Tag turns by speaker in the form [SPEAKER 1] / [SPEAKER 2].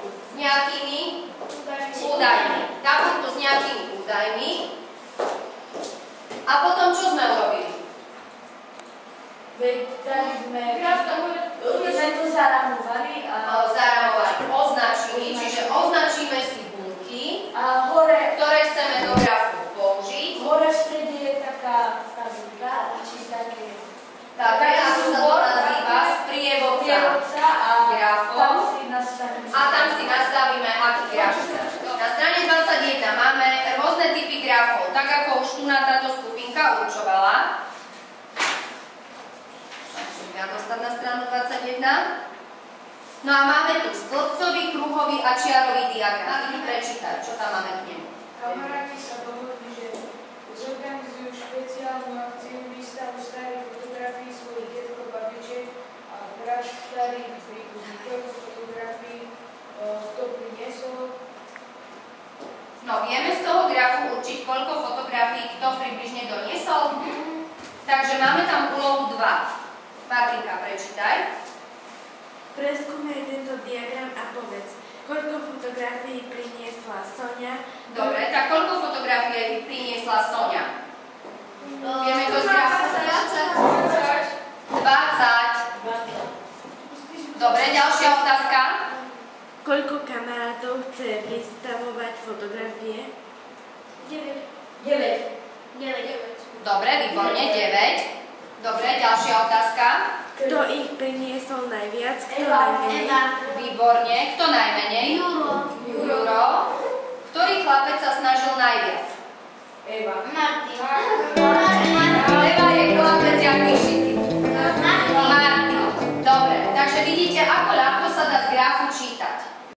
[SPEAKER 1] s nejakými údajmi. Tabulku s nejakými údajmi. A potom čo sme urobili?
[SPEAKER 2] Sme to zaramovali a
[SPEAKER 1] označili, čiže označíme si bunky, ktoré chceme do grafu použiť.
[SPEAKER 2] Hore v strede je taká tabulka, či také...
[SPEAKER 1] Tá grafu sa to nazýva sprievodca grafom a tam si nastavíme, aký graf chceme. Na strane 21 máme rôzne typy grafov, tak ako už tu na táto skupinka určovala. Musíme dostať na stranu 21. No a máme tu stĺpcový, kruhový a čiarový diagram. Idú prečítať, čo tam máme k nemu.
[SPEAKER 3] Kamaráti sa dohodli, že zorganizujú špeciálnu akciu výstavu starých fotografií svojich detských babičiek a graf starých príbuzníkov z fotografií, kto priniesol.
[SPEAKER 1] No, vieme z toho grafu určiť, koľko fotografií kto približne doniesol? Takže máme tam úlohu 2. Martinka, prečítaj.
[SPEAKER 4] Preskúmaj tento diagram a povedz, koľko fotografií priniesla Soňa.
[SPEAKER 1] Dobre, tak koľko fotografií priniesla Soňa? Vieme to z grafu? 20. Dobre, ďalšia otázka.
[SPEAKER 4] Koľko kamarátov chce vystavovať fotografie?
[SPEAKER 2] 9.
[SPEAKER 1] Dobre, výborne, 9. Dobre, ďalšia otázka.
[SPEAKER 4] Kto ich priniesol najviac? Kto najmenej?
[SPEAKER 1] Výborne, kto najmenej? Juro. Ktorý chlapec sa snažil najviac?
[SPEAKER 2] Eva.
[SPEAKER 1] Eva je chlapec, jak vyšitý. Martin. Dobre, takže vidíte, ako ľahko sa dá z grafu čítať.